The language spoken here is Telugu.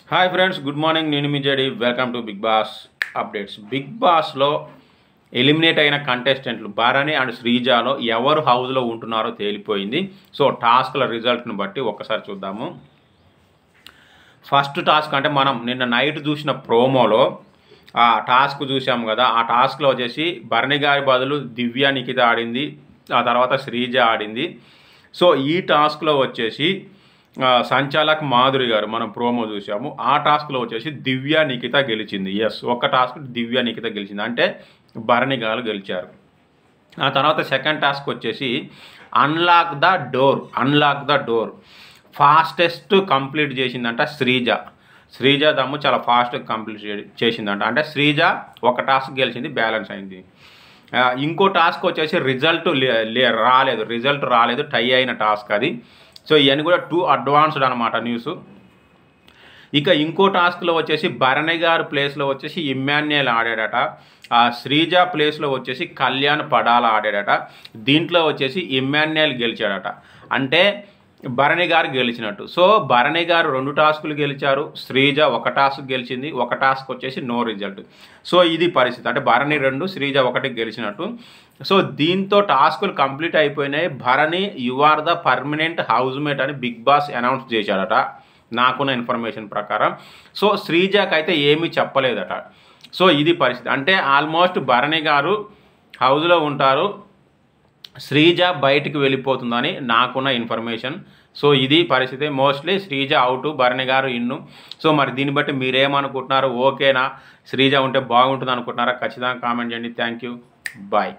Hi friends, good morning. నేను మీ జడి. Welcome to big boss updates. Big బాస్లో ఎలిమినేట్ అయిన కంటెస్టెంట్లు భరణి అండ్ శ్రీజాలో ఎవరు హౌస్లో ఉంటున్నారో తేలిపోయింది. సో టాస్క్ల రిజల్ట్ని బట్టి ఒక్కసారి చూద్దాము. ఫస్ట్ టాస్క్ అంటే మనం నిన్న నైట్ చూసిన ప్రోమోలో ఆ టాస్క్ చూసాము కదా. ఆ టాస్క్లో వచ్చేసి భరణి గారి బదులు దివ్య నిఖిత ఆడింది, ఆ తర్వాత శ్రీజ ఆడింది. సో ఈ టాస్క్లో వచ్చేసి సంచాలక్ మాధురి గారు మనం ప్రోమో చూసాము. ఆ టాస్క్లో వచ్చేసి దివ్య నిఖిత గెలిచింది. ఎస్, ఒక్క టాస్క్ దివ్య నిఖిత గెలిచింది, అంటే భరణి గారు గెలిచారు. ఆ తర్వాత సెకండ్ టాస్క్ వచ్చేసి unlock the door fastest complete చేసిందంట శ్రీజ దమ్ము చాలా ఫాస్ట్గా కంప్లీట్ చేసిందంట. అంటే శ్రీజ ఒక టాస్క్ గెలిచింది, బ్యాలెన్స్ అయింది. ఇంకో టాస్క్ వచ్చేసి రిజల్ట్ రాలేదు, టై అయిన టాస్క్ అది. సో ఇవన్నీ కూడా టూ అడ్వాన్స్డ్ అనమాట న్యూస్. ఇక ఇంకో టాస్క్లో వచ్చేసి భరణి గారి ప్లేస్లో వచ్చేసి ఇమ్మాన్యుయల్ ఆడాడట, ఆ శ్రీజ ప్లేస్లో వచ్చేసి కళ్యాణ్ పడాల ఆడాడట. దీంట్లో వచ్చేసి ఇమ్మాన్యుయల్ గెలిచాడట, అంటే భరణి గారు గెలిచినట్టు. సో భరణి గారు 2 టాస్కులు గెలిచారు, శ్రీజ ఒక టాస్క్ గెలిచింది, ఒక టాస్క్ వచ్చేసి నో రిజల్ట్. సో ఇది పరిస్థితి, అంటే భరణి 2 శ్రీజ 1 గెలిచినట్టు. సో దీంతో టాస్కులు కంప్లీట్ అయిపోయినాయి. Bharani you are the permanent housemate అని బిగ్ బాస్ అనౌన్స్ చేశాడట నాకున్న ఇన్ఫర్మేషన్ ప్రకారం. సో శ్రీజకి అయితే ఏమీ చెప్పలేదట. సో ఇది పరిస్థితి, అంటే ఆల్మోస్ట్ భరణి గారు హౌస్లో ఉంటారు, శ్రీజ బయటికి వెళ్ళిపోతుందని నాకున్న ఇన్ఫర్మేషన్. సో ఇది పరిస్థితి. Mostly Sreeja out, Bharani garu ఇన్ను. So మరి దీన్ని బట్టి మీరేమనుకుంటున్నారు? ఓకేనా, శ్రీజ ఉంటే బాగుంటుంది అనుకుంటున్నారా? ఖచ్చితంగా కామెంట్ చేయండి. Thank you, bye.